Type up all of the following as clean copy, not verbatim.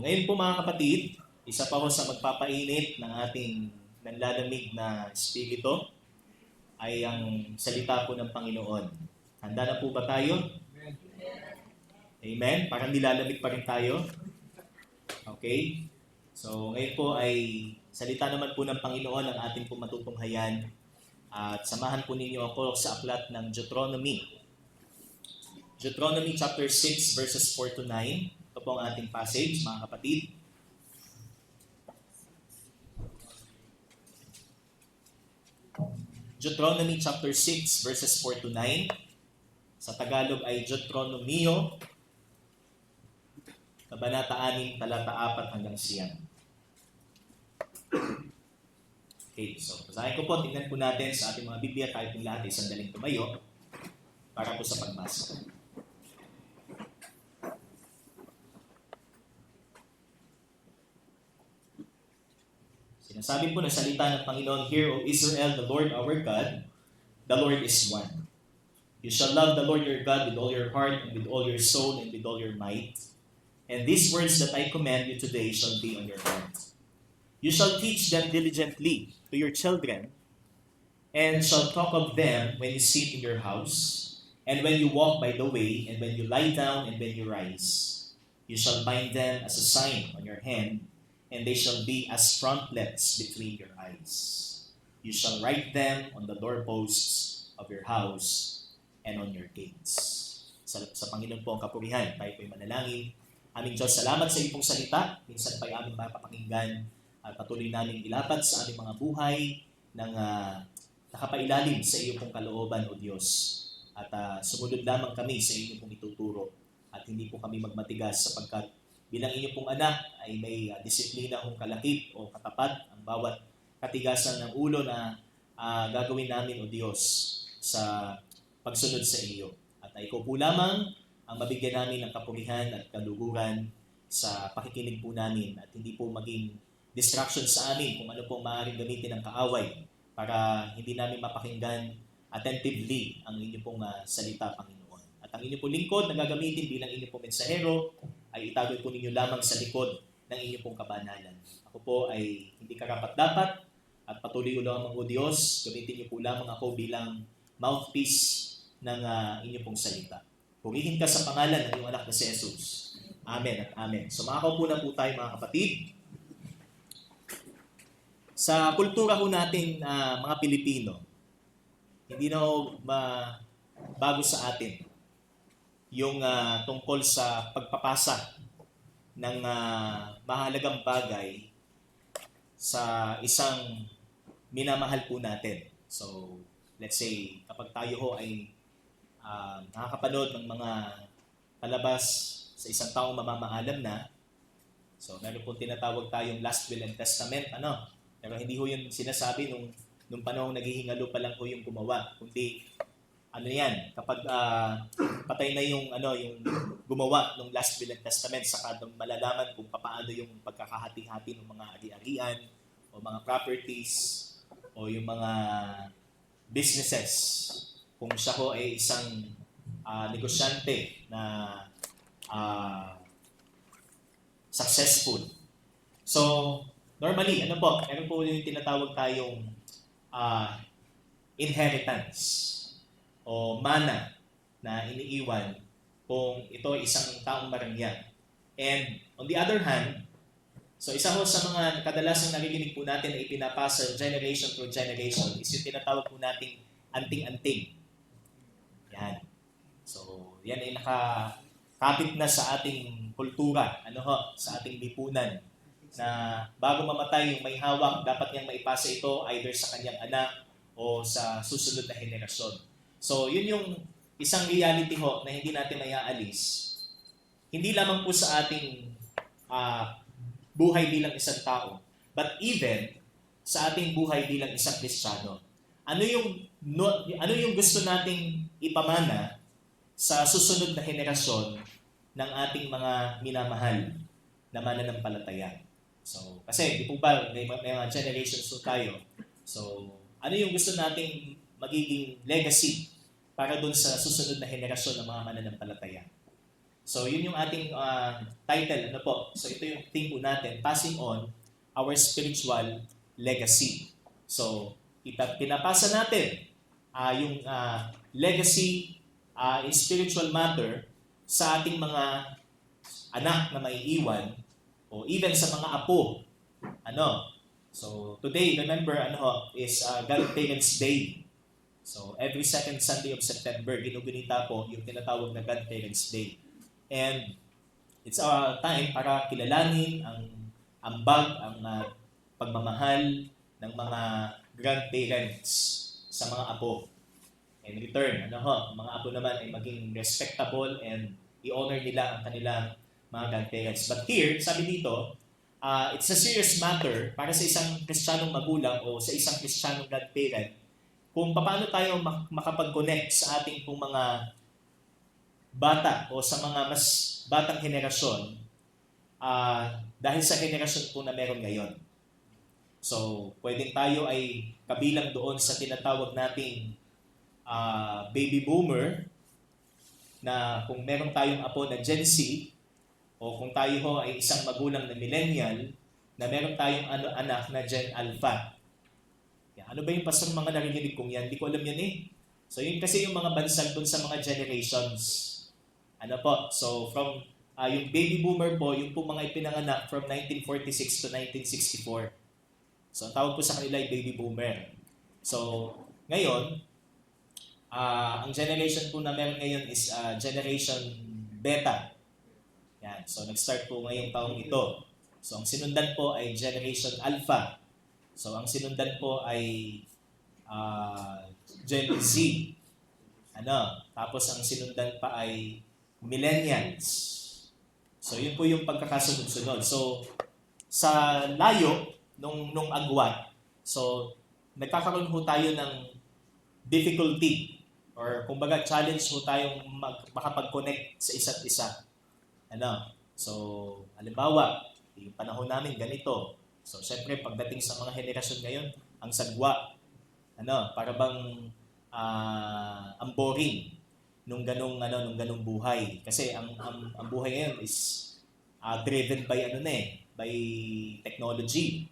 ngayon po mga kapatid, isa pa ho sa magpapainit ng ating nanlalamig na espiritu ay ang salita po ng Panginoon. Handa na po ba tayo? Amen? Parang nilalamig pa rin tayo. Okay? So ngayon po ay salita naman po ng Panginoon ang ating po matutunghayan at samahan po ninyo ako sa aklat ng Deuteronomy. Deuteronomy chapter 6 verses 4 to 9. Ito po ang ating passage, mga kapatid. Deuteronomy chapter 6 verses 4 to 9. Sa Tagalog ay Deuteronomio, Kabanata 6, talata 4 hanggang 9. Okay, so basahin ko po, tingnan po natin sa ating mga Biblia, tayo pong lahat ay sandaling tumayo para po sa pagbasa. Sinasabi po ng salita ng Panginoon, "Hear, O Israel, the Lord our God, the Lord is one. You shall love the Lord your God with all your heart and with all your soul and with all your might. And these words that I command you today shall be on your heart. You shall teach them diligently to your children, and shall talk of them when you sit in your house, and when you walk by the way, and when you lie down, and when you rise. You shall bind them as a sign on your hand, and they shall be as frontlets between your eyes. You shall write them on the doorposts of your house and on your gates." Sa Panginoon po ang kapurihan. Tayo po'y manalangin. Aming Diyos, salamat sa iyong salita. Minsan pa'y aming mapapakinggan at patuloy namin ilapat sa aming mga buhay ng nakapailalim sa iyong pong kalooban, O Diyos. At sumunod lamang kami sa iyong pong ituturo. At hindi po kami magmatigas sapagkat bilang inyong pong anak ay may disiplina kong kalakip o katapat ang bawat katigasan ng ulo na gagawin namin, O Diyos, sa pagsunod sa iyo. At ikaw po lamang ang mabigyan namin ng kapurihan at kaluguran sa pakikinig po namin at hindi po maging distraction sa amin kung ano pong maaaring gamitin ng kaaway para hindi namin mapakinggan attentively ang inyong pong salita, Panginoon. At ang inyong pong lingkod na gagamitin bilang inyong pong mensahero ay itagoy po ninyo lamang sa likod ng inyong pong kabanalan. Ako po ay hindi karapat-dapat at patuloy ko lamang, O Diyos, gamitin niyo po lamang ako bilang mouthpiece ng inyong pong salita. Purihin ka sa pangalan ng iyong anak na si Jesus. Amen at amen. So makakaupo na po tayo, mga kapatid. Sa kultura po natin, mga Pilipino, hindi na bago sa atin yung tungkol sa pagpapasa ng mahalagang bagay sa isang minamahal po natin. So, let's say, kapag tayo ho ay nakakapanood ng mga palabas sa isang taong mamamaalam na, so meron po tinatawag tayong Last Will and Testament, pero hindi ho yun sinasabi nung panahong naghihingalo pa lang ho yung gumawa, kundi yan, kapag patay na yung gumawa ng Last Will and Testament, saka malalaman kung paano yung pagkakahati-hati ng mga ari-arian o mga properties o yung mga businesses. Kung siya ho ay isang negosyante na successful. So, normally, meron po yung tinatawag tayong inheritance o mana na iniiwan kung ito ay isang taong marangya. And on the other hand, so isa ho sa mga kadalasang naririnig po natin na ipinapasa generation through generation is yung tinatawag po nating anting-anting. Yan. So, yan ay nakakapit na sa ating kultura, sa ating lipunan, na bago mamatay yung may hawak, dapat niyang maipasa ito either sa kanyang anak o sa susunod na henerasyon. So, yun yung isang reality ho na hindi natin mayaalis. Hindi lamang po sa ating buhay bilang isang tao, but even sa ating buhay bilang isang Kristiyano. Ano yung gusto nating ipamana sa susunod na henerasyon ng ating mga minamahal na mananampalataya? So, kasi di po ba may mga generations po tayo. So, ano yung gusto nating magiging legacy para dun sa susunod na henerasyon ng mga mananampalataya? So, yun yung ating title. Ano po? So, ito yung theme po natin, Passing on Our Spiritual Legacy. So, pinapasa natin yung legacy in spiritual matter sa ating mga anak na maiiwan o even sa mga apo. Ano? So, today, remember, is Godparents Day. So, every second Sunday of September, ginugunita po yung tinatawag na Godparents Day. And it's our time para kilalanin ang ambag, ang pagmamahal ng mga grandparents sa mga apo. In return, mga apo naman ay maging respectable and i-honor nila ang kanilang mga grandparents. But here, sabi dito, it's a serious matter para sa isang Kristiyanong magulang o sa isang Kristiyanong grandparent kung paano tayo makapag-connect sa ating pong mga bata o sa mga mas batang henerasyon dahil sa henerasyon po na meron ngayon. So, pwedeng tayo ay kabilang doon sa tinatawag nating baby boomer na kung meron tayong apo na Gen Z o kung tayo ho ay isang magulang na millennial na meron tayong anak na Gen Alpha. Yan. Ano ba yung pastor mga narinig kong yan? Hindi ko alam yan eh. So, yun kasi yung mga bansag doon sa mga generations. Ano po? So, from yung baby boomer po, yung po mga ipinanganak from 1946 to 1964. So, ang tawag po sa kanila ay baby boomer. So, ngayon, ang generation po na meron ngayon is Generation Beta. Yan. So, nag-start po ngayong taong ito. So, ang sinundan po ay Generation Alpha. So, ang sinundan po ay Gen Z. Tapos, ang sinundan pa ay Millennials. So, yun po yung pagkakasunod-sunod. So, sa layo nung agwat, so, nagkakaroon po tayo ng difficulty or kumbaga challenge po tayong makapag-connect sa isa't isa. So, halimbawa, yung panahon namin ganito. So, syempre, pagdating sa mga henerasyon ngayon, ang sagwa, para bang ang boring nung ganung buhay. Kasi ang buhay ngayon is driven by by technology,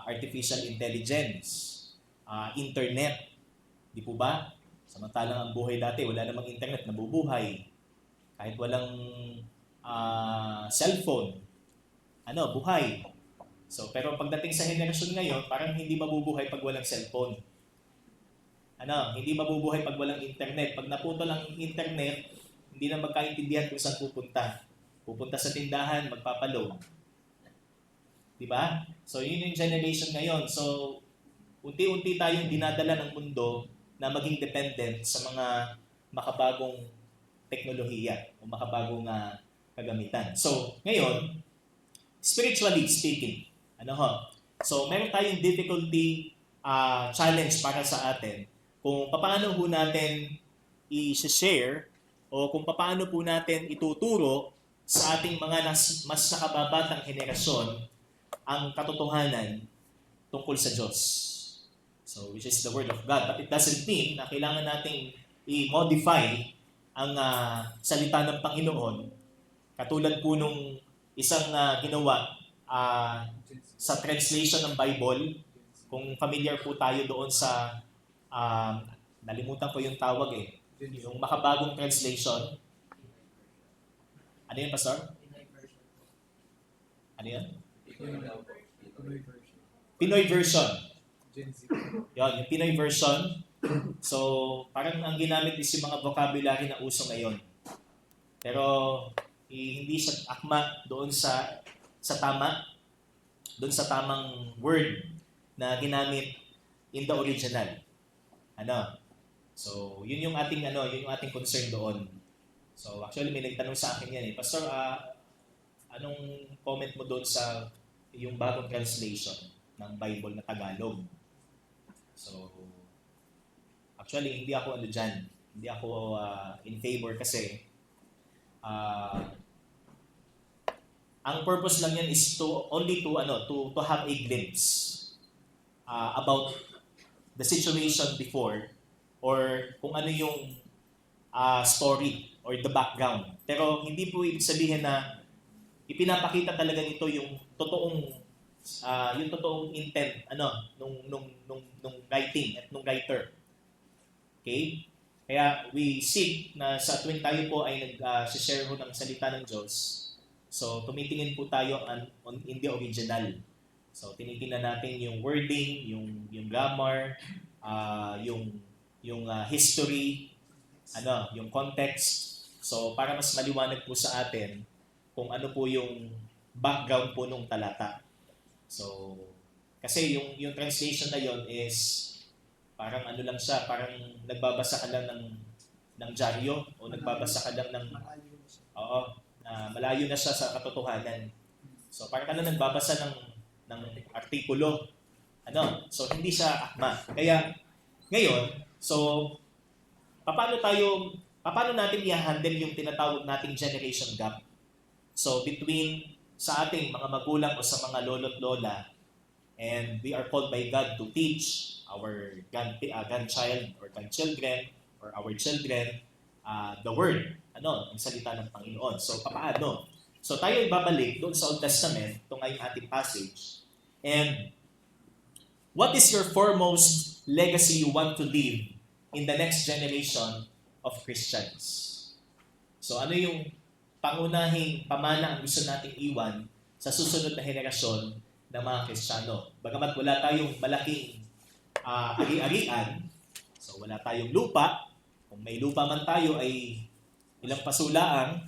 artificial intelligence, internet. Di po ba? Samantalang ang buhay dati, wala namang internet, nabubuhay. Kahit walang cellphone, buhay. So, pero pagdating sa henerasyon ngayon, parang hindi mabubuhay pag walang cellphone. Hindi mabubuhay pag walang internet. Pag naputol ang internet, hindi na magkaintindihan kung saan pupunta. Pupunta sa tindahan, magpapaload. Diba? So, yun yung generation ngayon. So, unti-unti tayong dinadala ng mundo na maging dependent sa mga makabagong teknolohiya o makabagong kagamitan. So, ngayon, spiritually speaking, so, meron tayong difficulty challenge para sa atin kung paano po natin i-share o kung paano po natin ituturo sa ating mga mas nakababatang henerasyon ang katotohanan tungkol sa Diyos. So, which is the Word of God. But it doesn't mean na kailangan nating i-modify ang salita ng Panginoon katulad po nung isang ginawa sa translation ng Bible. Kung familiar po tayo doon sa nalimutan ko yung tawag yung makabagong translation. Ano yun, Pastor? Ano yun? Pinoy version. Yun, yung Pinoy version. So, parang ang ginamit is yung mga vocabulary na uso ngayon. Pero, hindi siya akma doon sa tamang word na ginamit in the original. So, yun yung ating concern doon. So, actually may nagtanong sa akin yan Pastor, anong comment mo doon sa yung bagong translation ng Bible na Tagalog? So, actually hindi ako dyan. Hindi ako in favor kasi ang purpose lang yan is to have a glimpse about the situation before or kung ano yung story or the background, Pero hindi po ibig sabihin na ipinapakita talaga nito yung totoong intent nung writing at nung writer. Okay? Kaya we seek na sa tuwing tayo po ay nag-share ho ng salita ng Diyos, so tumitingin po tayo in the original. So tinitingnan natin yung wording, yung grammar, yung history, yung context. So para mas maliwanag po sa atin kung ano po yung background po nung talata. So kasi yung translation na yon is parang lang siya, parang nagbabasa ka lang ng dyaryo o nagbabasa ka lang malayo na siya sa katotohanan. So parang ka lang nagbabasa ng artikulo. So hindi siya akma. Kaya ngayon, so paano natin i-handle yung tinatawag nating generation gap? So between sa ating mga magulang o sa mga lolo't lola, and we are called by God to teach our grandchild or grandchildren or our children the Word, ang salita ng Panginoon. So, paano? So, tayo ay babalik doon sa Old Testament, itong ngayong ating passage. And, what is your foremost legacy you want to leave in the next generation of Christians? So, ano yung pangunahing pamana ang gusto nating iwan sa susunod na henerasyon ng mga Kristiyano? Bagamat wala tayong malaking ari-arian, so wala tayong lupa. Kung may lupa man tayo ay ilang pasulaang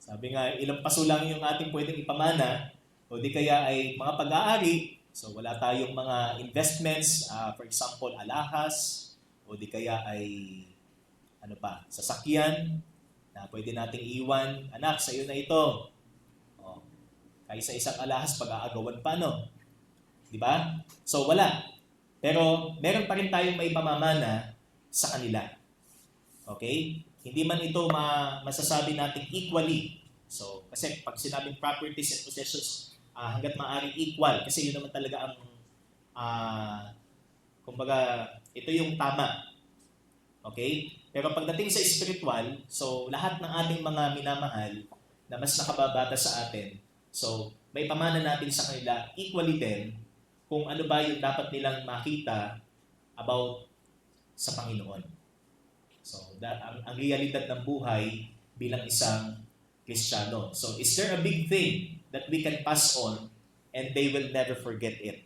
sabi nga, ilang pasulang yung ating pwedeng ipamana, o di kaya ay mga pag-aari. So wala tayong mga investments, for example, alahas, o di kaya ay sasakyan na pwede nating iwan. Anak, sa iyo na ito. Kaysa isang alahas, pag-aagawan pa, di ba? So, wala. Pero, meron pa rin tayong may pamamana sa kanila. Okay? Hindi man ito masasabi natin equally. So, kasi pag sinabing properties and possessions, hanggat maaari equal. Kasi yun naman talaga ang, kumbaga, ito yung tama. Okay? Pero pagdating sa spiritual, so, lahat ng ating mga minamahal na mas nakababata sa atin, so, may pamana natin sa kanila equally din kung ano ba yung dapat nilang makita about sa Panginoon. So, ang realidad ng buhay bilang isang Kristiyano. So, is there a big thing that we can pass on and they will never forget it?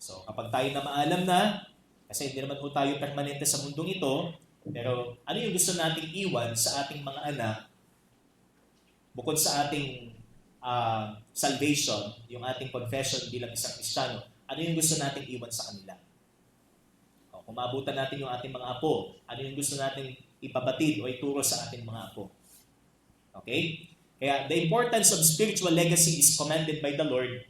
So, kapag tayo na maalam na, kasi hindi naman po tayo permanente sa mundong ito, pero ano yung gusto nating iwan sa ating mga anak bukod sa ating salvation, yung ating confession bilang isang Kristiyano, ano yung gusto nating iwan sa kanila? Kung maabutan natin yung ating mga apo, ano yung gusto nating ipabatid o ituro sa ating mga apo? Okay? Kaya the importance of spiritual legacy is commanded by the Lord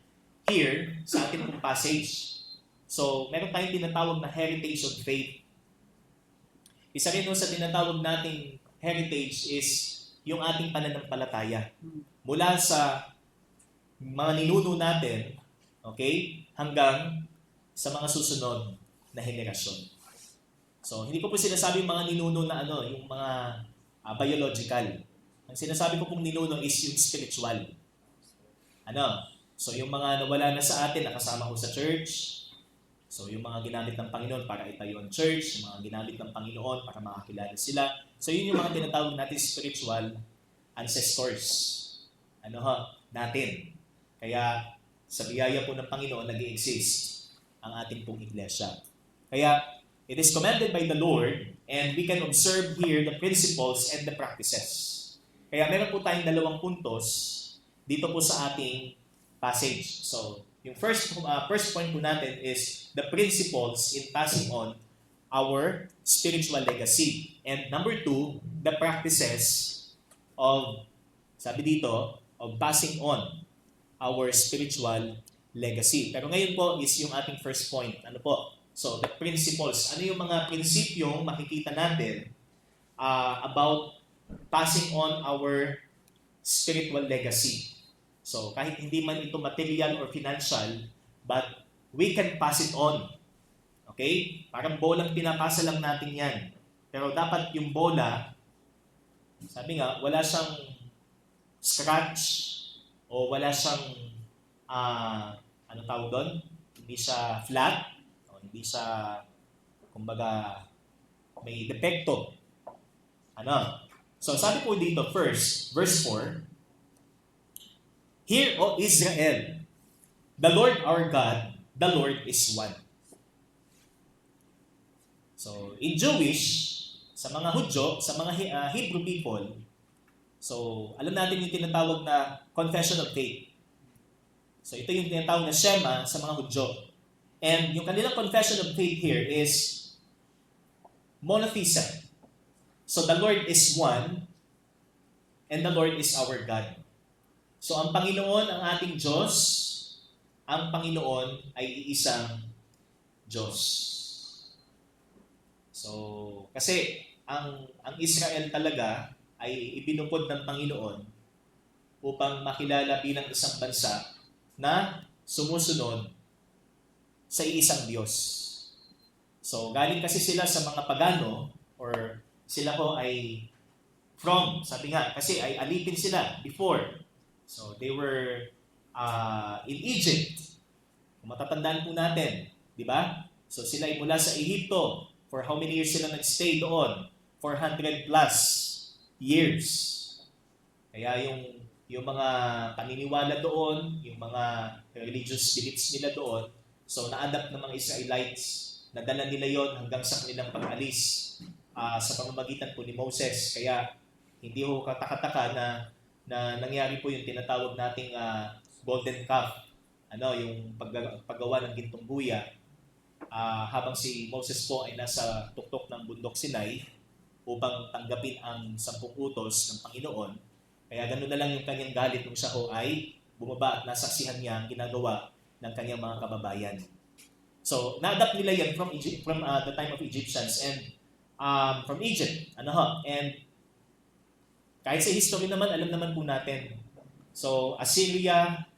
here sa ating pong passage. So, meron tayong tinatawag na heritage of faith. Isa rin sa tinatawag nating heritage is yung ating pananampalataya. Mula sa mga ninuno natin, okay, hanggang sa mga susunod na henerasyon. So, hindi ko po sinasabi mga ninuno na yung mga biological. Ang sinasabi ko pong ninuno is yung spiritual. So, yung mga nawala na sa atin, nakasama ko sa church. So, yung mga ginamit ng Panginoon para itayo ang church, yung mga ginamit ng Panginoon para makakilala sila. So, yun yung mga tinatawag natin spiritual ancestors. Natin. Kaya, sa biyaya po ng Panginoon, nag-i-exist ang ating pong iglesia. Kaya, it is commanded by the Lord, and we can observe here the principles and the practices. Kaya, meron po tayong dalawang puntos dito po sa ating passage. So, yung first point po natin is the principles in passing on our spiritual legacy. And number 2, the practices of, sabi dito, of passing on our spiritual legacy. Pero ngayon po is yung ating first point. Ano po? So, the principles. Ano yung mga prinsipyong makikita natin about passing on our spiritual legacy? So, kahit hindi man ito material or financial, but we can pass it on. Okay? Parang bolang pinapasa lang natin yan. Pero dapat yung bola Sabi nga, wala siyang scratch o wala siyang, ano tawag doon? Hindi siya flat, o hindi siya, kumbaga, may depekto. Ano? So, sabi po dito, first, verse 4, Hear, O Israel, the Lord our God, the Lord is one. So, in Jewish, sa mga Hudyo, sa mga Hebrew people, so, alam natin yung tinatawag na confession of faith. So, ito yung tinatawag na Shema sa mga Hudyo. And yung kanilang confession of faith here is monotheism. So, the Lord is one, and the Lord is our God. So, ang Panginoon, ang ating Diyos, ang Panginoon ay iisang Diyos. So, kasi ang Israel talaga ay ibinukod ng Panginoon upang makilala bilang isang bansa na sumusunod sa iisang Diyos. So, galing kasi sila sa mga pagano or sila ko ay from, sabi nga, kasi ay alipin sila before. So, they were in Egypt. Kung matatandaan po natin, di ba? So, sila ay mula sa Ehipto. For how many years sila nag-stay doon? 400 plus years. Kaya yung mga paniniwala doon, yung mga religious beliefs nila doon, so na-adapt ng mga Israelites, nadala nila yon hanggang sa kanilang pag-alis sa pamamagitan po ni Moses. Kaya hindi ho katakataka na nangyari po yung tinatawag nating golden calf, yung paggawa ng gintong buya, habang si Moses po ay nasa tuktok ng bundok Sinai upang tanggapin ang 10 utos ng Panginoon. Kaya ganoon na lang yung kanyang galit nung siya ho ay bumaba at nasaksihan niya ang ginagawa ng kanyang mga kababayan. So, na-adapt nila yan from Egypt, from the time of Egyptians and from Egypt. And kahit sa history naman, alam naman po natin. So, Assyria,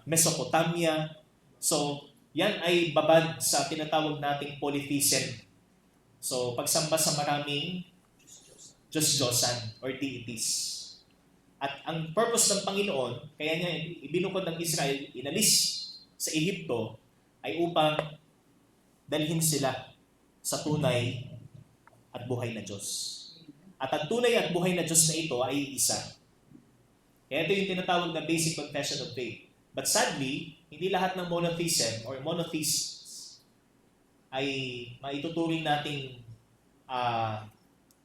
Mesopotamia. So, yan ay babad sa tinatawag nating polytheism. So, pagsamba sa maraming Diyos-Diyosan or deities. At ang purpose ng Panginoon, kaya niya ibinukod ng Israel, inalis sa Ehipto, ay upang dalhin sila sa tunay at buhay na Diyos. At ang tunay at buhay na Diyos na ito ay isa. Kaya ito yung tinatawag na basic confession of faith. But sadly, hindi lahat ng monotheism or monotheists ay maituturing nating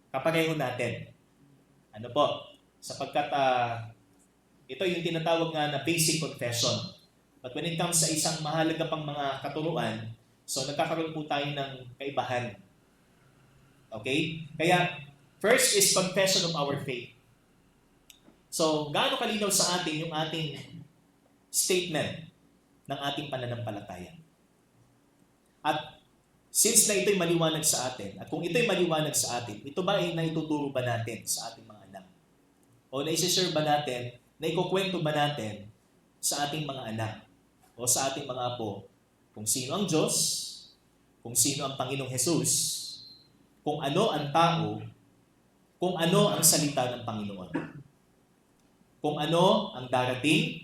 kapareho natin. Ano po? Sapagkat ito yung tinatawag nga na basic confession. But when it comes sa isang mahalaga pang mga katuruan, so nagkakaroon po tayo ng kaibahan. Okay? Kaya, first is confession of our faith. So, gaano kalinaw sa atin yung ating statement ng ating pananampalataya? At since na ito'y maliwanag sa atin, at kung ito'y maliwanag sa atin, ito ba ay naituturo ba natin sa ating mga anak? O naisishare ba natin, naikukwento ba natin sa ating mga anak o sa ating mga apo kung sino ang Diyos, kung sino ang Panginoong Hesus, kung ano ang tao, kung ano ang salita ng Panginoon, kung ano ang darating,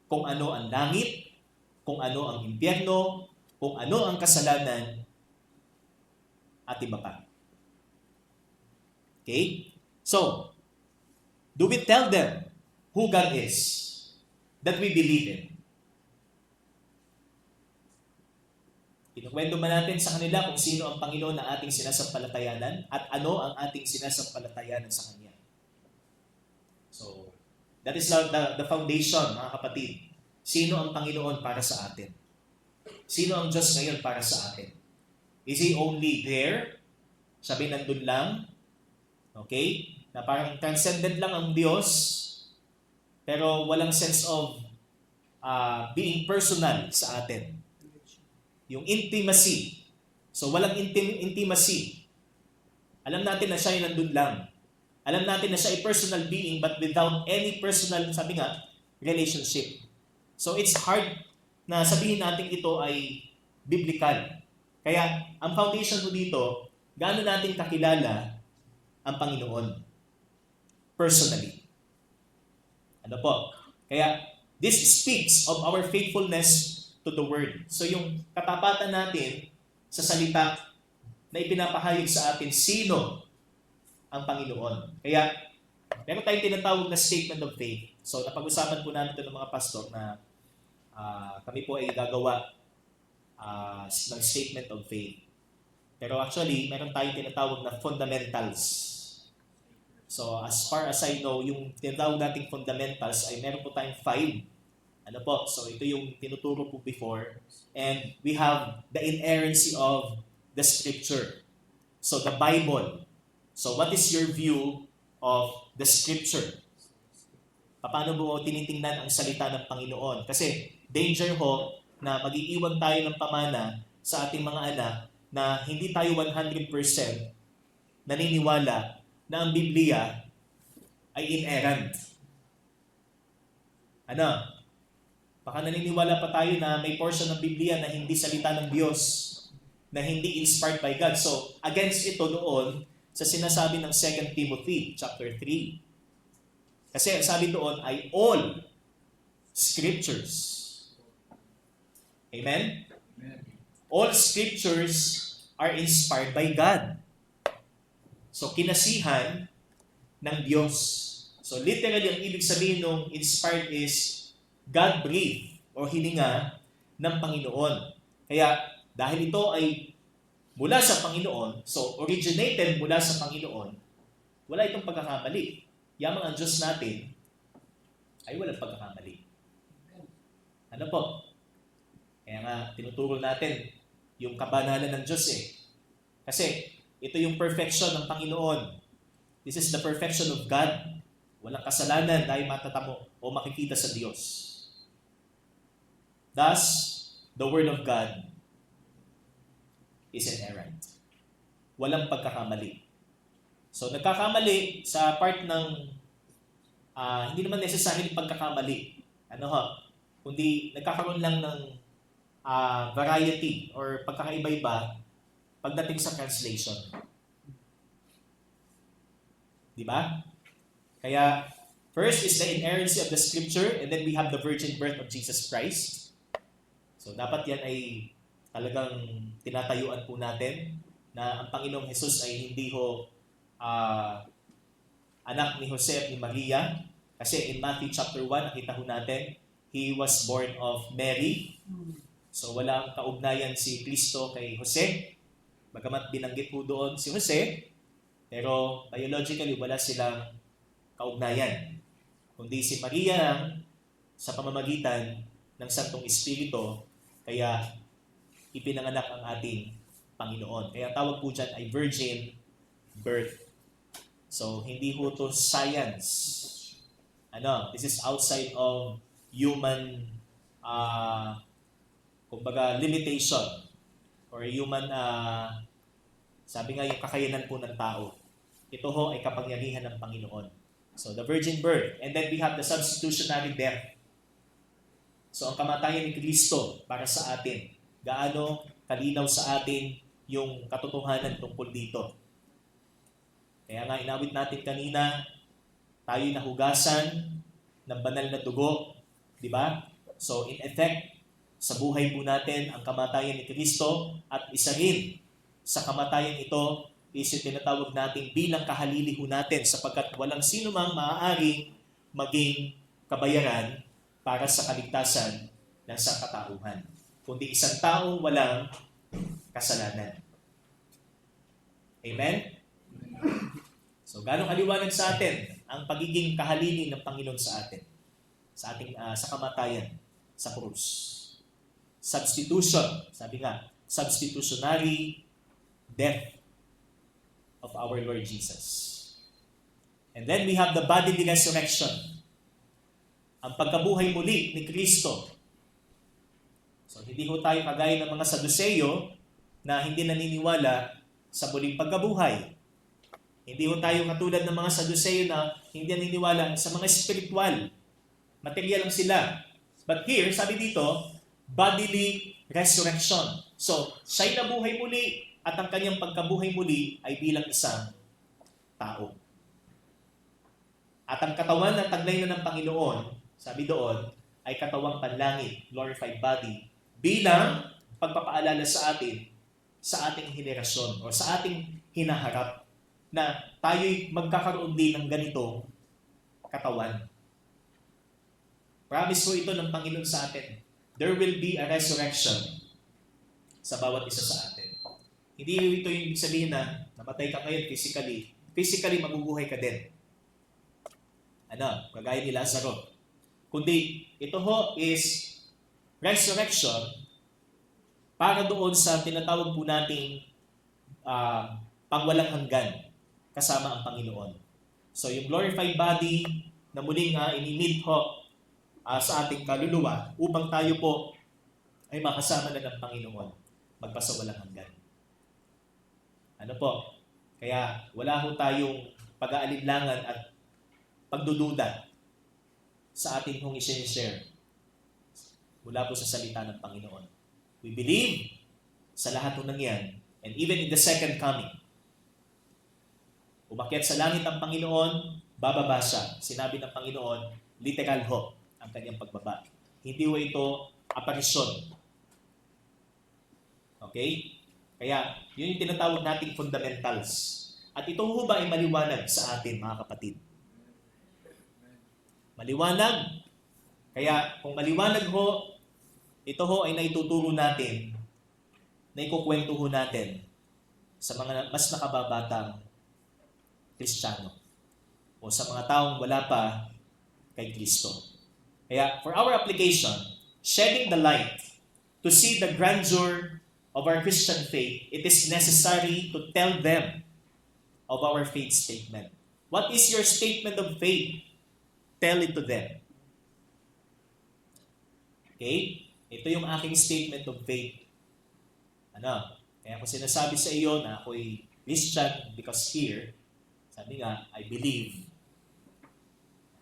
kung ano ang langit, kung ano ang impyerno, kung ano ang kasalanan, at iba pa. Okay? So, do we tell them who God is that we believe in? Kinukwento ba natin sa kanila kung sino ang Panginoon na ating sinasampalatayanan at ano ang ating sinasampalatayanan sa Kanya? So, that is the foundation, mga kapatid. Sino ang Panginoon para sa atin? Sino ang Diyos ngayon para sa atin? Is He only there? Sabi, nandun lang? Okay? Na parang transcendent lang ang Diyos, pero walang sense of being personal sa atin. Yung intimacy. So, walang intimacy. Alam natin na siya ay nandun lang. Alam natin na siya ay personal being but without any personal, sabi nga, relationship. So, it's hard na sabihin natin ito ay biblical. Kaya, ang foundation mo dito, gaano natin kakilala ang Panginoon. Personally. Ano po? Kaya, this speaks of our faithfulness to the Word. So yung katapatan natin sa salita na ipinapahayag sa atin, sino ang Panginoon. Kaya, meron tayong tinatawag na statement of faith. So, napag-usapan po namin ito ng mga pastor na kami po ay gagawa ng statement of faith. Pero actually, meron tayong tinatawag na fundamentals. So, as far as I know, yung tinatawag nating fundamentals ay meron po tayong 5. Ano po? So, ito yung tinuturo po before. And we have the inerrancy of the Scripture. So, the Bible. So, what is your view of the Scripture? Paano mo tinitingnan ang salita ng Panginoon? Kasi, danger ho na mag-iiwan tayo ng pamana sa ating mga anak na hindi tayo 100% naniniwala na ang Biblia ay inerrant. Ano? Baka naniniwala pa tayo na may portion ng Biblia na hindi salita ng Diyos, na hindi inspired by God. So, against ito doon sa sinasabi ng 2 Timothy chapter 3. Kasi ang sabi doon ay all scriptures. Amen? All scriptures are inspired by God. So, kinasihan ng Diyos. So, literally, ang ibig sabihin ng inspired is God-breathed o hininga ng Panginoon. Kaya, dahil ito ay mula sa Panginoon, so originated mula sa Panginoon, wala itong pagkakamali. Yamang ang Diyos natin ay walang pagkakamali. Ano po? Kaya nga, tinuturo natin yung kabanalan ng Diyos eh. Kasi, ito yung perfection ng Panginoon. This is the perfection of God. Walang kasalanan dahil matatamo o makikita sa Diyos. Thus, the Word of God is inerrant. Walang pagkakamali. So, nagkakamali sa part ng hindi naman necessarily pagkakamali. Ano ho? Kundi nagkakaroon lang ng variety or pagkakaiba-iba pagdating sa translation. Di ba? Kaya, first is the inerrancy of the Scripture, and then we have the virgin birth of Jesus Christ. So, dapat yan ay talagang tinatayuan po natin na ang Panginoong Jesus ay hindi ho anak ni Jose at ni Maria. Kasi in Matthew chapter 1, nakita ho natin, He was born of Mary. So walang kaugnayan si Kristo kay Jose. Bagamat binanggit po doon si Jose, pero biologically wala silang kaugnayan. Kundi si Maria lang sa pamamagitan ng Santong Espiritu, kaya ipinanganak ang ating Panginoon. Kaya tawag po dyan ay virgin birth. So, hindi po to science. This is outside of human, kumbaga, limitation. Or human, sabi nga yung kakayanan po ng tao. Ito ho ay kapangyarihan ng Panginoon. So, the virgin birth. And then we have the substitutionary death. So, ang kamatayan ni Kristo para sa atin. Gaano kalinaw sa atin yung katotohanan tungkol dito. Kaya nga inawit natin kanina, tayo'y nahugasan ng banal na dugo, di ba? So in effect, sa buhay po natin ang kamatayan ni Kristo at isa rin sa kamatayan ito is yung tinatawag natin bilang kahalili ho natin sapagkat walang sino mang maaaring maging kabayaran para sa kaligtasan ng sangkatauhan, kundi isang taong walang kasalanan. Amen? So, gano'ng kaliwanag sa atin ang pagiging kahalili ng Panginoon sa atin, sa ating sa kamatayan, sa krus. Substitution, sabi nga, substitutionary death of our Lord Jesus. And then we have the bodily resurrection, ang pagkabuhay muli ni Kristo. So, hindi ho tayo kagaya ng mga Saduceo na hindi naniniwala sa muling pagkabuhay. Hindi ho tayo katulad ng mga Saduceo na hindi naniniwala sa mga spiritual. Material lang sila. But here, sabi dito, bodily resurrection. So, siya'y nabuhay muli at ang kanyang pagkabuhay muli ay bilang isang tao. At ang katawan na taglay na ng Panginoon, sabi doon, ay katawang panlangit, glorified body, bilang pagpapaalala sa atin, sa ating henerasyon, o sa ating hinaharap, na tayo'y magkakaroon din ng ganitong katawan. Promise ko ito ng Panginoon sa atin. There will be a resurrection sa bawat isa sa atin. Hindi ito yung ibig sabihin na namatay ka ngayon physically. Physically, mabubuhay ka din. Kagaya ni Lazaro. Kundi, ito ho is resurrection para doon sa tinatawag po nating pangwalang hanggan kasama ang Panginoon. So, yung glorified body na muling inimit ho sa ating kaluluwa upang tayo po ay makasama na ng Panginoon magpasawalang hanggan. Kaya wala ho tayong pag-aalinlangan at pagdududa sa ating hong i-share mula po sa salita ng Panginoon. We believe sa lahat ng yan, and even in the second coming. Umakyat sa langit ang Panginoon, bababa siya. Sinabi ng Panginoon, literal ho ang kanyang pagbaba. Hindi ho ito aparisyon. Okay? Kaya, yun yung tinatawag nating fundamentals. At ito ho ba ay maliwanag sa atin, mga kapatid? Maliwanag. Kaya, kung maliwanag ho, ito ho ay naituturo natin, na ikukwento ho natin sa mga mas nakababatang Kristiyano o sa mga taong wala pa kay Kristo. Kaya, for our application, shedding the light to see the grandeur of our Christian faith, it is necessary to tell them of our faith statement. What is your statement of faith? Tell it to them. Okay? Ito yung aking statement of faith. Kaya ako sinasabi sa iyo na ako'y Christian because here, sabi nga, I believe.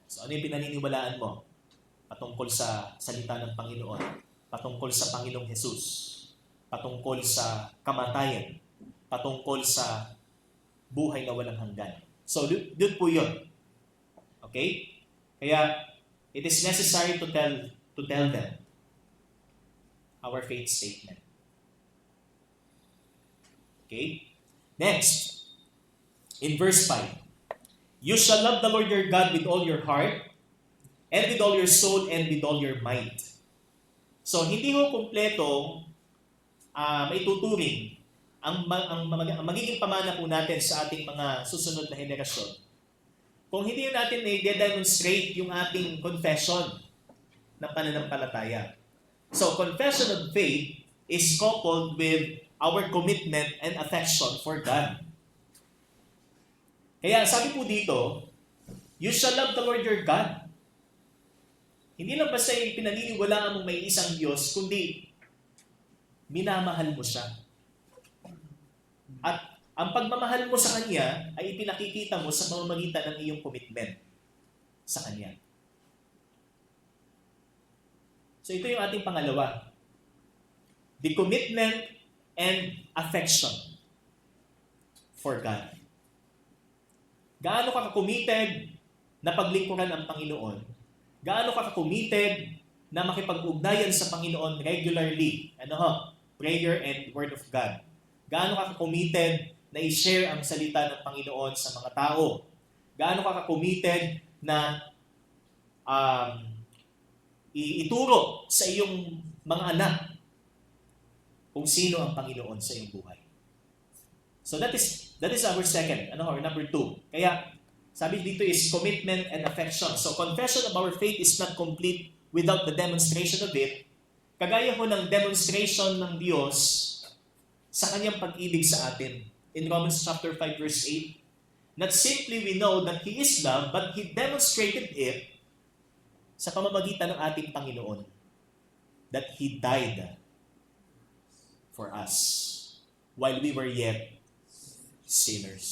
So ano yung pinaniniwalaan mo? Patungkol sa salita ng Panginoon. Patungkol sa Panginoong Jesus. Patungkol sa kamatayan. Patungkol sa buhay na walang hanggan. So, doon po yun. Okay? Kaya, it is necessary to tell them our faith statement. Okay? Next, in verse 5, you shall love the Lord your God with all your heart, and with all your soul, and with all your might. So, hindi ho kumpletong maituturing ang magiging pamana po natin sa ating mga susunod na henerasyon. Kung hindi natin i-demonstrate yung ating confession ng pananampalataya. So, confession of faith is coupled with our commitment and affection for God. Kaya sabi po dito, you shall love the Lord your God. Hindi lang basta yung pinaniniwalaan mong may isang Diyos, kundi minamahal mo siya. At ang pagmamahal mo sa Kanya ay ipinakikita mo sa pamamagitan ng iyong commitment sa Kanya. So ito yung ating pangalawa. The commitment and affection for God. Gaano ka ka-committed na paglingkuran ang Panginoon? Gaano ka ka-committed na makipag-ugnayan sa Panginoon regularly? Prayer and Word of God. Gaano ka ka-committed na i-share ang salita ng Panginoon sa mga tao? Gaano ka ka-committed na ituro sa iyong mga anak kung sino ang Panginoon sa iyong buhay? So that is our second, or number 2. Kaya sabi dito is commitment and affection. So confession of our faith is not complete without the demonstration of it. Kagaya ho ng demonstration ng Diyos sa kanyang pag-ibig sa atin. In Romans chapter 5 verse 8, not simply we know that He is love, but He demonstrated it sa pamamagitan ng ating Panginoon. That He died for us while we were yet sinners.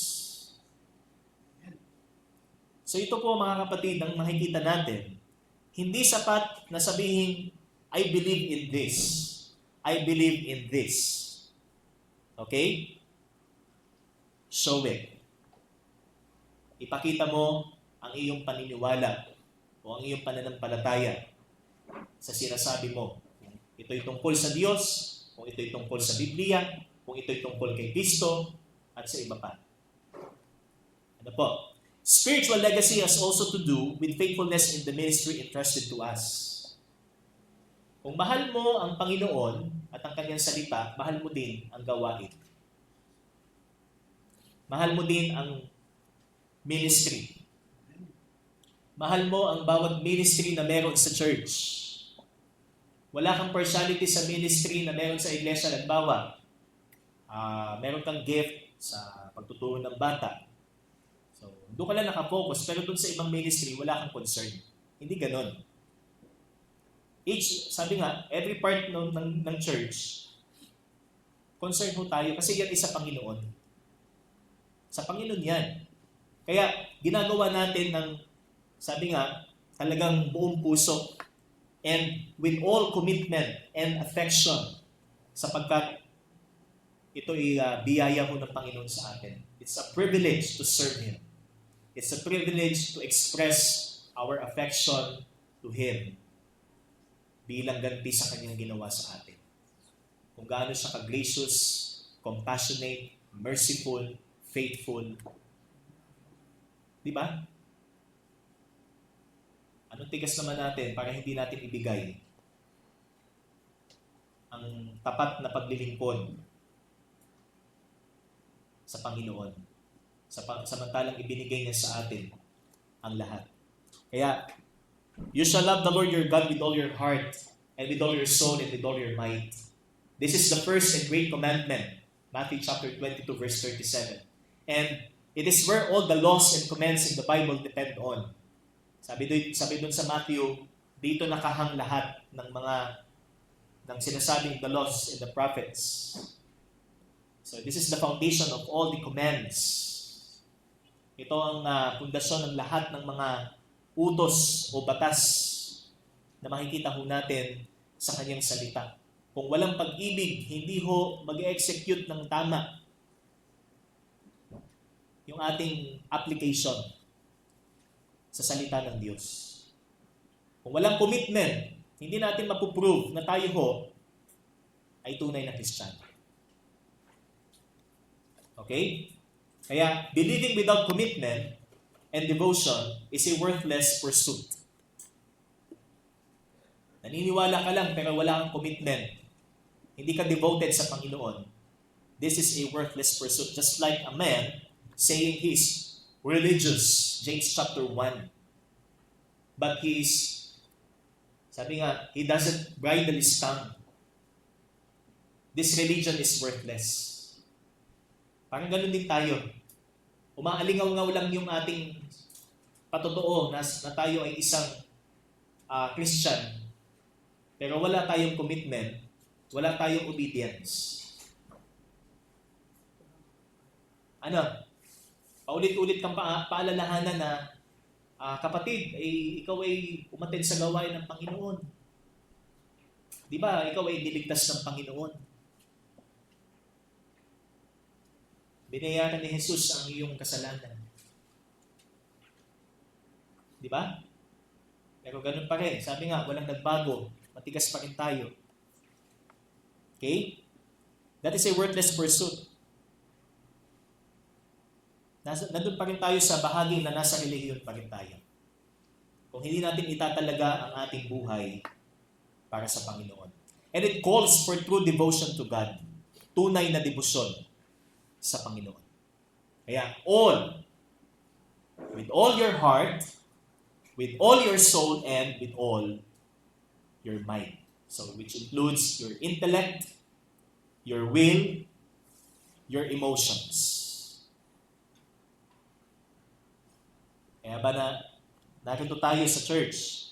So ito po mga kapatid, ang makikita natin, hindi sapat na sabihin, I believe in this. I believe in this. Okay? Show it. Ipakita mo ang iyong paniniwala o ang iyong pananampalataya sa sinasabi mo. Kung ito'y tungkol sa Diyos, kung ito'y tungkol sa Biblia, kung ito'y tungkol kay Kristo, at sa iba pa. Ano po? Spiritual legacy has also to do with faithfulness in the ministry entrusted to us. Kung mahal mo ang Panginoon at ang kanyang salita, mahal mo din ang gawain. Mahal mo din ang ministry. Mahal mo ang bawat ministry na meron sa church. Wala kang partiality sa ministry na meron sa iglesia. Halimbawa, meron kang gift sa pagtuturo ng bata. So, doon ka lang nakafocus, pero doon sa ibang ministry, wala kang concern. Hindi ganon. Sabi nga, every part ng church, concern ho tayo kasi yan is sa Panginoon. Sa Panginoon yan. Kaya, ginagawa natin ng, sabi nga, talagang buong puso and with all commitment and affection sapagkat ito'y biyaya ho ng Panginoon sa atin. It's a privilege to serve Him. It's a privilege to express our affection to Him bilang ganti sa Kanyang ginawa sa atin. Kung gaano siya ka-gracious, compassionate, merciful, faithful. Di ba? Anong tigas naman natin para hindi natin ibigay ang tapat na paglilingkod sa Panginoon. Samantalang ibinigay niya sa atin ang lahat. Kaya, you shall love the Lord your God with all your heart and with all your soul and with all your might. This is the first and great commandment. Matthew chapter 22 verse 37. And it is where all the laws and commands in the Bible depend on. Sabi doon sa Matthew, dito nakahang lahat ng sinasabing the laws and the prophets. So this is the foundation of all the commands. Ito ang pundasyon ng lahat ng mga utos o batas na makikita ho natin sa kanyang salita. Kung walang pag-ibig, hindi ho mag-execute ng tama yung ating application sa salita ng Diyos. Kung walang commitment, hindi natin mapuprove na tayo ho ay tunay na Kristiyano. Okay? Kaya, believing without commitment and devotion is a worthless pursuit. Naniniwala ka lang pero wala kang commitment. Hindi ka devoted sa Panginoon. This is a worthless pursuit. Just like a man saying he's religious, James chapter 1. But sabi nga, he doesn't bridle his tongue. This religion is worthless. Parang ganun din tayo. Umaalingaw-ngaw lang yung ating patotoo na tayo ay isang Christian. Pero wala tayong commitment, wala tayong obedience. Paulit-ulit kang paalalahanan na kapatid, ikaw ay umattend sa gawain ng Panginoon. Di ba? Ikaw ay niligtas ng Panginoon. Binayaran ni Jesus ang iyong kasalanan. Di ba? Pero ganun pa rin. Sabi nga, walang nagbago. Matigas pa rin tayo. Okay? That is a worthless pursuit. Nandun pa rin tayo sa bahagi na nasa relihiyon pa rin tayo. Kung hindi natin itatalaga ang ating buhay para sa Panginoon. And it calls for true devotion to God. Tunay na debosyon sa Panginoon. Kaya with all your heart, with all your soul, and with all your might. So, which includes your intellect, your will, your emotions. Kaya ba narito tayo sa church?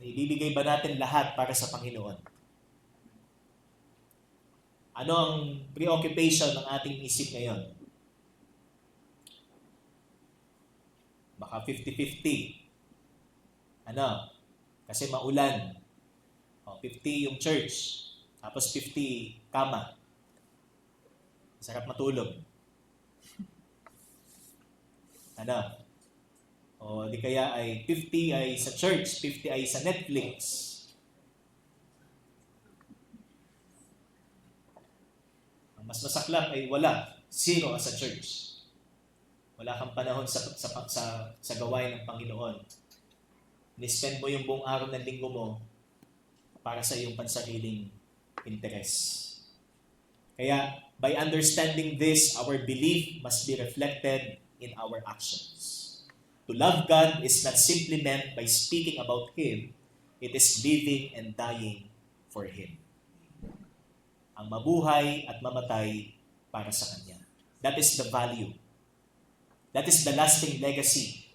Naibibigay ba natin lahat para sa Panginoon? Ano ang preoccupation ng ating isip ngayon? Baka 50-50. Kasi maulan. 50 yung church. Tapos 50 kama. Sarap matulog. Ano? O di kaya ay 50 ay sa church, 50 ay sa Netflix. Ang mas masaklap ay wala, 0 sa church. Wala kang panahon sa gawain ng Panginoon. Ni-spend mo yung buong araw ng linggo mo para sa iyong pansariling interes. Kaya, by understanding this, our belief must be reflected in our actions. To love God is not simply meant by speaking about Him, it is living and dying for Him. Ang mabuhay at mamatay para sa Kanya. That is the value. That is the lasting legacy.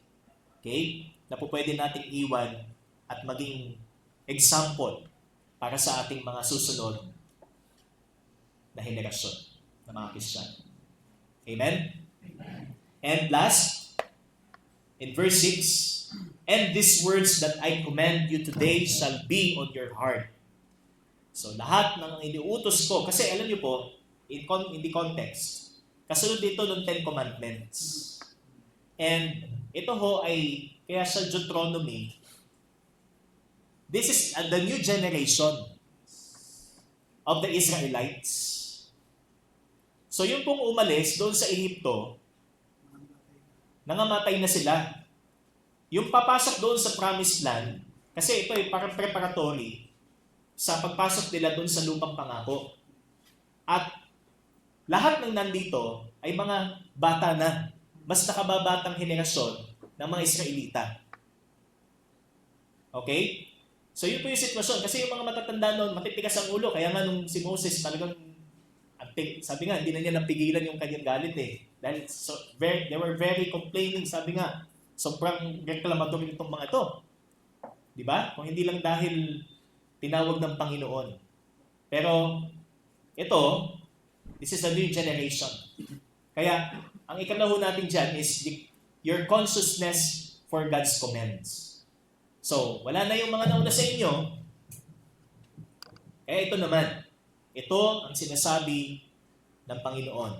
Okay? Na po pwede nating iwan at maging example para sa ating mga susunod na henerasyon ng mga Kristiyano. Amen? Amen? And last, in verse 6, and these words that I command you today shall be on your heart. So lahat ng iniutos ko, kasi alam niyo po, in the context, kasunod dito ng 10 Commandments. And ito ho ay, kaya sa Deuteronomy, this is the new generation of the Israelites. So yung pong umalis doon sa Ehipto, nangamatay na sila. Yung papasok doon sa Promised Land, kasi ito ay parang preparatory sa pagpasok nila doon sa lupang pangako. At lahat ng nandito ay mga bata na, mas nakababatang henerasyon ng mga Israelita. Okay? So yun po yung sitwasyon. Kasi yung mga matatanda noon, matitigas ang ulo. Kaya nga nung si Moses talagang, sabi nga, hindi na niya napigilan yung kanyang galit eh. Dahil they were very complaining, sabi nga. Sobrang reklamador itong mga ito. Di ba? Kung hindi lang dahil tinawag ng Panginoon. Pero ito, this is a new generation. Kaya, ang ikalaho natin dyan is your consciousness for God's commands. So, wala na yung mga nauna sa inyo. Ito naman. Ito ang sinasabi ng Panginoon.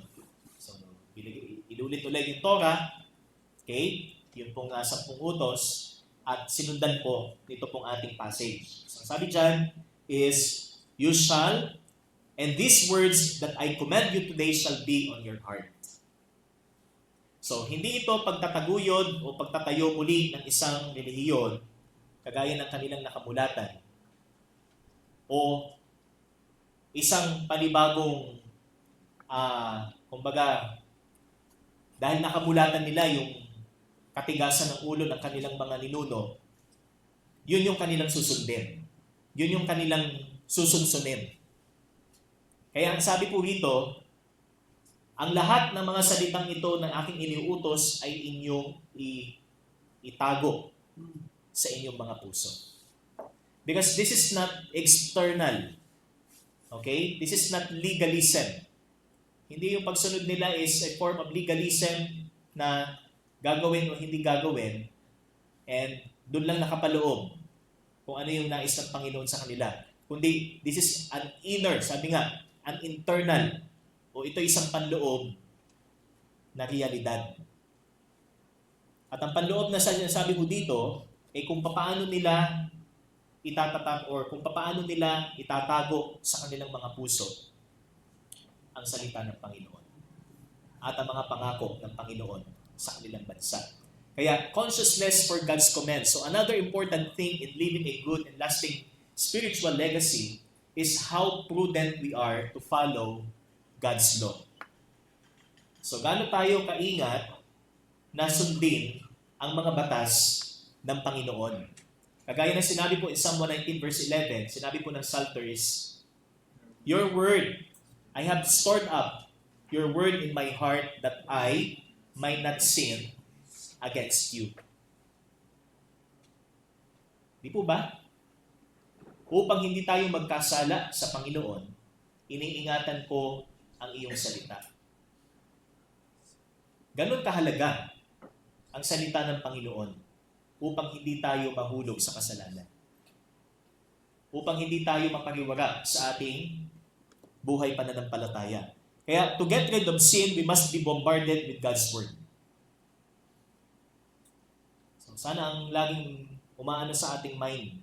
So, ilulit-ulit yung Torah, okay? Yung pong 10 utos, at sinundan po dito pong ating passage. So, sabi dyan is, you shall, and these words that I command you today shall be on your heart. So, hindi ito pagtataguyod o pagtatayo muli ng isang relihiyon kagaya ng kanilang nakamulatan o isang panibagong kumbaga dahil nakamulatan nila yung katigasan ng ulo ng kanilang mga ninuno, yun yung kanilang susundin. Yun yung kanilang susunsunin. Kaya ang sabi po rito, ang lahat ng mga salitang ito ng aking iniuutos ay inyong itago sa inyong mga puso. Because this is not external. Okay? This is not legalism. Hindi yung pagsunod nila is a form of legalism na gagawin o hindi gagawin and doon lang nakapaloob kung ano yung nais ng Panginoon sa kanila. Kundi this is an inner, sabi nga, an internal o ito isang panloob na realidad. At ang panloob na sabi ko dito ay kung paano nila itatatag or kung paano nila itatago sa kanilang mga puso ang salita ng Panginoon at ang mga pangako ng Panginoon sa kanilang bansa. Kaya consciousness for God's commands. So another important thing in living a good and lasting spiritual legacy is how prudent we are to follow God's law. So gaano tayo kaingat na sundin ang mga batas ng Panginoon. Kagaya ng sinabi po in Psalm 119 verse 11, sinabi po ng Psalter is, your word, I have stored up your word in my heart that I might not sin against you. Di po ba? Upang hindi tayo magkasala sa Panginoon, iniingatan ko ang iyong salita. Ganon kahalaga ang salita ng Panginoon upang hindi tayo mahulog sa kasalanan. Upang hindi tayo mapariwara sa ating buhay pananampalataya. Kaya to get rid of sin, we must be bombarded with God's Word. So sana ang laging umaano sa ating mind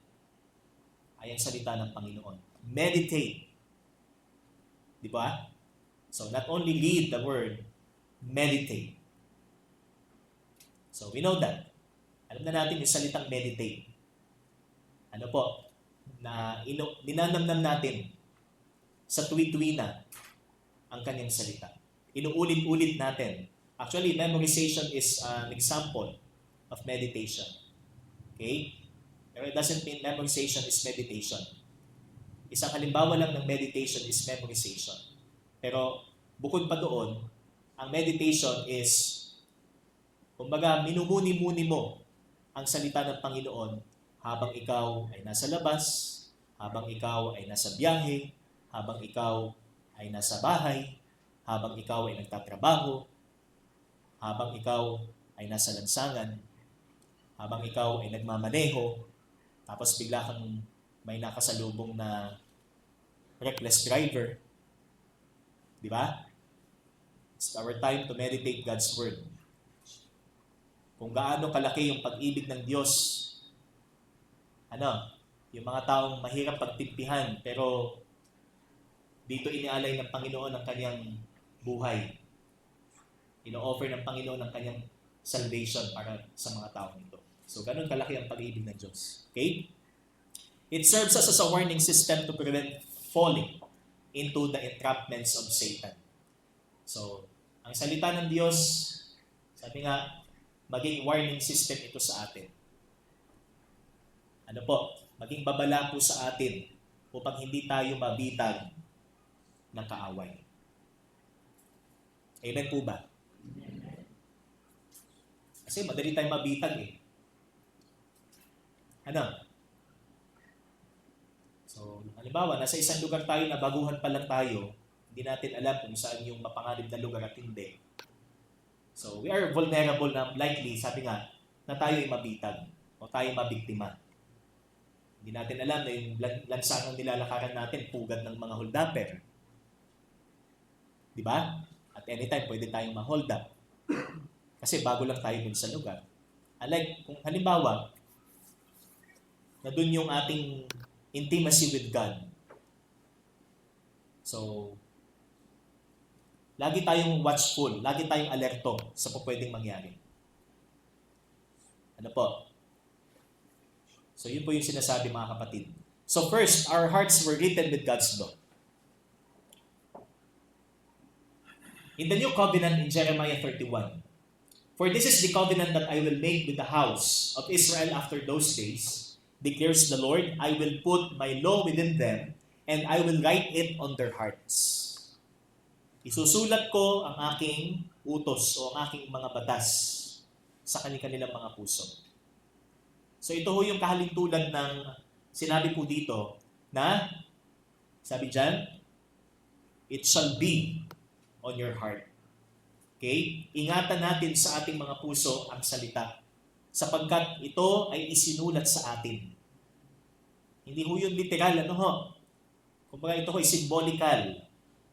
ay ang salita ng Panginoon. Meditate. Di ba? So not only read the word, meditate. So we know that. Alam na natin yung salitang meditate. Ano po? Na ninanamnam natin sa tuwi-tuwi na ang kanyang salita. Inuulit-ulit natin. Actually, memorization is an example of meditation. Okay? Pero it doesn't mean memorization is meditation. Isang halimbawa lang ng meditation is memorization. Pero bukod pa doon, ang meditation is, kumbaga, minumuni-muni mo ang salita ng Panginoon habang ikaw ay nasa labas, habang ikaw ay nasa biyahe, habang ikaw ay nasa bahay, habang ikaw ay nagtatrabaho, habang ikaw ay nasa lansangan, habang ikaw ay nagmamaneho, tapos bigla kang may nakasalubong na reckless driver. Di ba? It's our time to meditate God's Word. Kung gaano kalaki yung pag-ibig ng Diyos, yung mga taong mahirap pagtimpihan, pero dito inialay ng Panginoon ang kanyang buhay. Ino-offer ng Panginoon ang kanyang salvation para sa mga taong ito. So, ganun kalaki ang pag-ibig ng Diyos. Okay? It serves us as a warning system to prevent falling into the entrapments of Satan. So, ang salita ng Diyos, sabi nga, maging warning system ito sa atin. Ano po? Maging babala po sa atin upang hindi tayo mabitag ng kaaway. Amen po ba? Kasi madali tayong mabitag eh. So, halimbawa, nasa isang lugar tayo na baguhan pa lang tayo, hindi natin alam kung saan yung mapanganib na lugar at hindi. So, we are vulnerable na likely, sabi nga, na tayo ay mabitag o tayo mabiktima. Hindi natin alam na yung lansangang nilalakaran natin, pugad ng mga hold-upper. Di ba? At anytime, pwede tayong ma-hold up. Kasi bago lang tayo dun sa lugar. Unlike, kung halimbawa, na dun yung ating intimacy with God. So, lagi tayong watchful, lagi tayong alerto sa pwedeng mangyari. Ano po? So, yun po yung sinasabi mga kapatid. So first, our hearts were written with God's law. In the new covenant in Jeremiah 31, "For this is the covenant that I will make with the house of Israel after those days, declares the Lord, I will put my law within them, and I will write it on their hearts." Isusulat ko ang aking utos o ang aking mga batas sa kanilang mga puso. So ito ho yung kahalintulad ng sinabi po dito na, sabi dyan, it shall be on your heart. Okay? Ingatan natin sa ating mga puso ang salita sapagkat ito ay isinulat sa atin. Hindi ho yun literal, Kumbaga ito ho ay symbolical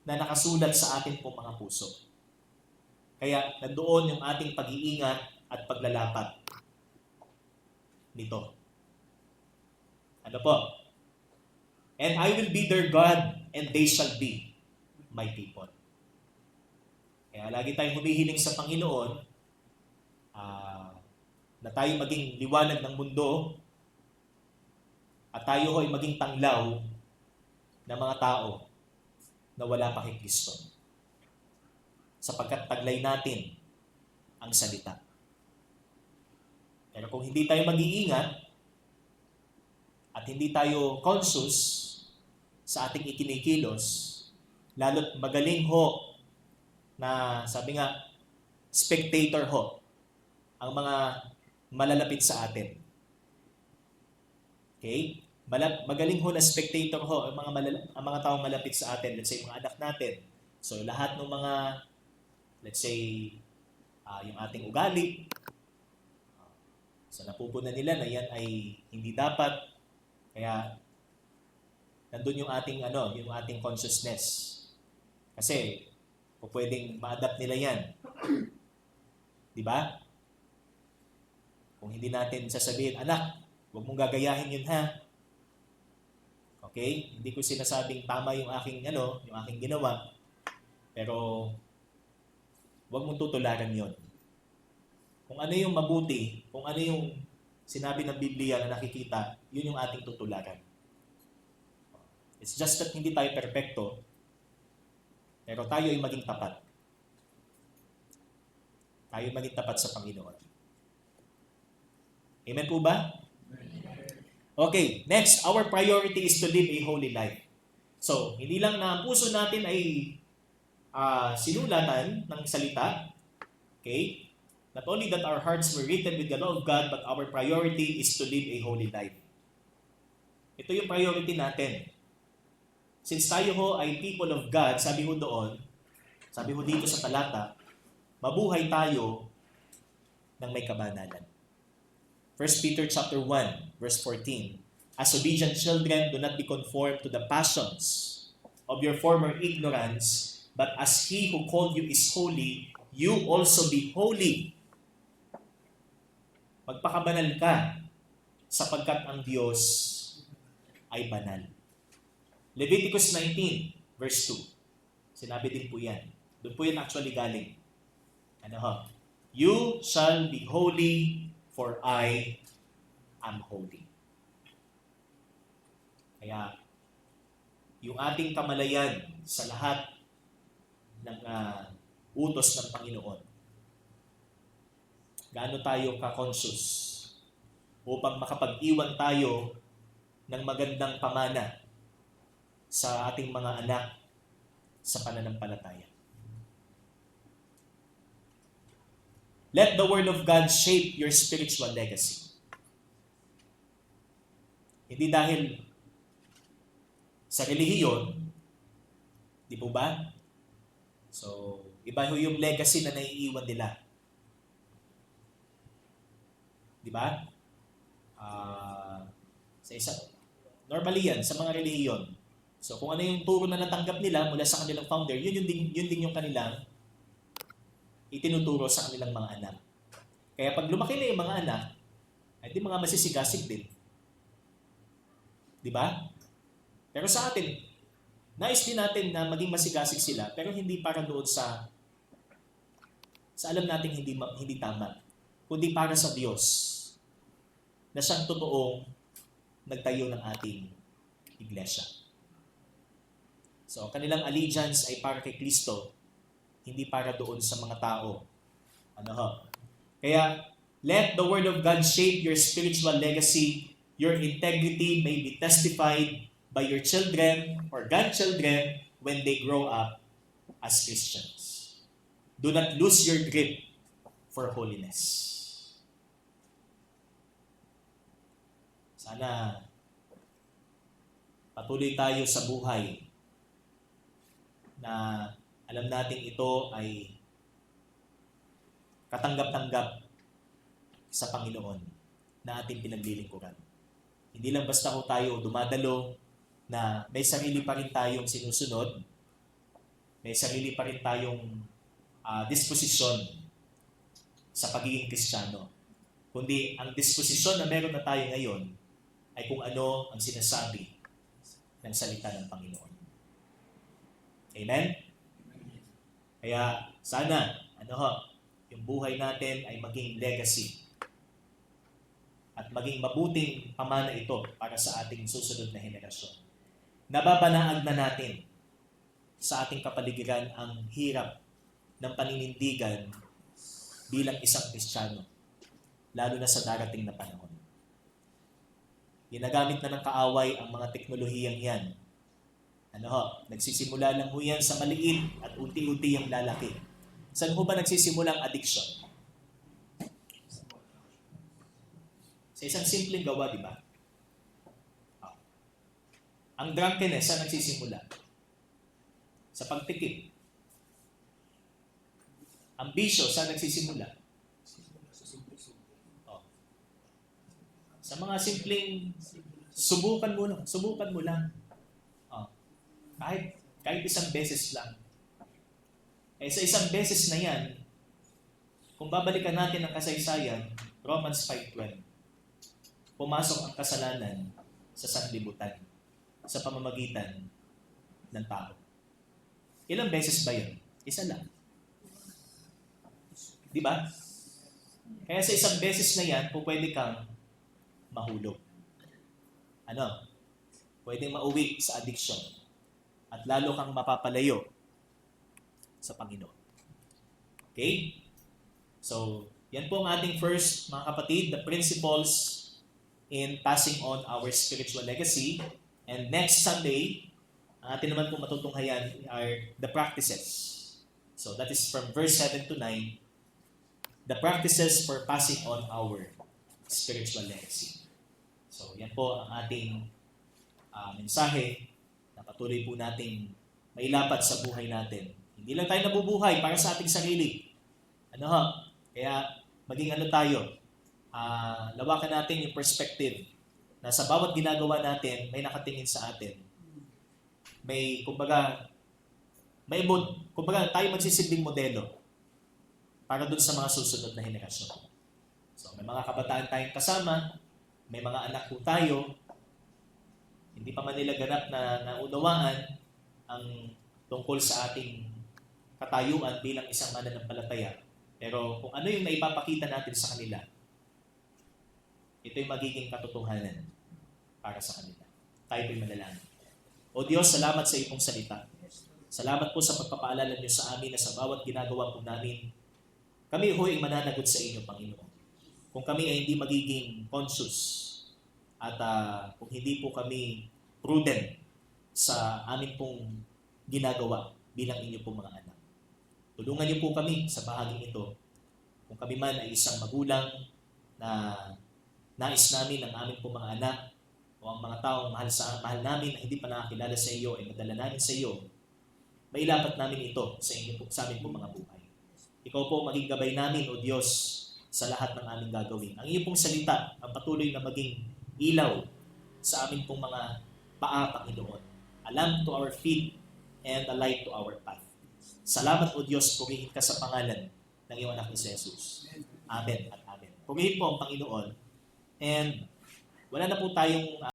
na nakasulat sa ating pong mga puso. Kaya nandoon yung ating pag-iingat at paglalapat nito. Ano po? "And I will be their God, and they shall be my people." Kaya lagi tayong humihiling sa Panginoon na tayo maging liwanag ng mundo at tayo ay maging tanglaw ng mga tao na wala pa kay Kristo. Sapagkat taglay natin ang salita. Pero kung hindi tayo mag-iingat at hindi tayo conscious sa ating ikinikilos, lalo't magaling ho na, sabi nga, spectator ho ang mga malalapit sa atin. Okay? Magaling ho na spectator ho ang mga taong malapit sa atin, let's say mga anak natin. So lahat ng mga, let's say, yung ating ugali, so napupunan nila na yan ay hindi dapat. Kaya nandun yung ating yung ating consciousness. Kasi pwedeng ma-adapt nila yan. Di ba? Kung hindi natin sasabihin, anak, huwag mong gagayahin yun ha. Okay? Hindi ko sinasabing tama yung aking ginawa, pero huwag mong tutularan yon. Kung ano yung mabuti, kung ano yung sinabi ng Biblia na nakikita, yun yung ating tutularan. It's just that hindi tayo perpekto, pero tayo ay maging tapat. Tayo maging tapat sa Panginoon. Amen po ba? Okay, next, our priority is to live a holy life. So, hindi lang na ang puso natin ay sinulatan ng salita, okay? Not only that our hearts were written with the law of God, but our priority is to live a holy life. Ito yung priority natin. Since tayo ho ay people of God, sabi ho dito sa talata, mabuhay tayo ng may kabanalan. 1 Peter chapter 1, verse 14. As obedient children, do not be conformed to the passions of your former ignorance, but as He who called you is holy, you also be holy. Magpakabanal ka, sapagkat ang Diyos ay banal. Leviticus 19, verse 2. Sinabi din po yan. Doon po yan actually galing. You shall be holy, for I am holy. Kaya, yung ating kamalayan sa lahat ng utos ng Panginoon, gaano tayo ka-conscious upang makapag-iwan tayo ng magandang pamana sa ating mga anak sa pananampalataya. Let the Word of God shape your spiritual legacy. Hindi dahil sa relihiyon, di po ba? So, iba yung legacy na naiiwan nila. Di ba? Normally yan, sa mga relihiyon. So, kung ano yung turo na natanggap nila mula sa kanilang founder, yun din yung kanilang itinuturo sa kanilang mga anak. Kaya pag lumaki na yung mga anak, ay di mga masisigasig din. Di ba? Pero sa atin, nais din natin na maging masigasig sila, pero hindi para doon sa alam natin hindi tama, kundi para sa Diyos na siyang totoong nagtayo ng ating iglesia. So, kanilang allegiance ay para kay Kristo, hindi para doon sa mga tao. Kaya, let the Word of God shape your spiritual legacy. Your integrity may be testified by your children or grandchildren when they grow up as Christians. Do not lose your grip for holiness. Sana patuloy tayo sa buhay na alam natin ito ay katanggap-tanggap sa Panginoon na ating pinaglilingkuran. Hindi lang basta ho tayo dumadalo na may sarili pa rin tayong sinusunod, may sarili pa rin tayong disposisyon sa pagiging Kristiyano. Kundi ang disposisyon na meron na tayo ngayon ay kung ano ang sinasabi ng salita ng Panginoon. Amen? Kaya sana, yung buhay natin ay maging legacy at maging mabuting pamana ito para sa ating susunod na henerasyon. Nababanaag na natin sa ating kapaligiran ang hirap ng paninindigan bilang isang Kristiyano, lalo na sa darating na panahon. Ginagamit na ng kaaway ang mga teknolohiyang yan. Nagsisimula lang ho yan sa maliit at unti-unti yung lalaki. Saan ho ba nagsisimula ang addiction? Sa isang simpleng gawa, di ba? Ang drunkenness, saan nagsisimula? Sa pagtikip. Ang bisyo, saan nagsisimula? Sa mga simpleng subukan mo lang. Kahit isang beses lang. Sa isang beses na yan, kung babalikan natin ang kasaysayan, Romans 5:12. Pumasok ang kasalanan sa sanlibutan sa pamamagitan ng tao. Ilang beses ba yun? Isa lang. Di ba? Kaya sa isang beses na yan, pwede kang mahulog. Ano? Pwedeng mauwi sa addiction. At lalo kang mapapalayo sa Panginoon. Okay? So, yan po ang ating first, mga kapatid, the principles in passing on our spiritual legacy. And next Sunday, ang atin naman po matutunghayan are the practices. So, that is from verse 7 to 9, the practices for passing on our spiritual legacy. So, yan po ang ating mensahe na patuloy po nating mailapat sa buhay natin. Hindi lang tayo nabubuhay para sa ating sarili. Kaya maging tayo, lawakan natin yung perspective na sa bawat ginagawa natin, may nakatingin sa atin. May, kumbaga tayo magsisilbing modelo para dun sa mga susunod na henerasyon. So, may mga kabataan tayong kasama, may mga anak po tayo, hindi pa man nila ganap na naunawaan ang tungkol sa ating katayuan bilang isang mananampalataya. Pero kung ano yung naipapakita natin sa kanila, ito'y magiging katotohanan para sa kanila. Tayo po'y manalangin. O Diyos, salamat sa iyong salita. Salamat po sa pagpapaalala niyo sa amin na sa bawat ginagawa po namin, kami ho'y mananagot sa inyo, Panginoon. Kung kami ay hindi magiging conscious at kung hindi po kami prudent sa amin pong ginagawa bilang inyo pong mga anak. Tulungan niyo po kami sa bahaging ito. Kung kami man ay isang magulang na nais namin ang amin pong mga anak o ang mga taong mahal namin na hindi pa nakakilala sa iyo ay madala namin sa iyo, mailapat namin ito sa amin pong mga buhay. Ikaw po maging gabay namin, O Diyos, sa lahat ng aming gagawin. Ang iyong pong salita ang patuloy na maging ilaw sa amin pong mga paa, Panginoon. A lamp to our feet and a light to our path. Salamat, O Diyos, purihin ka sa pangalan ng iyong anak ni Jesus. Amen at amen. Purihin po ang Panginoon. And wala na po tayong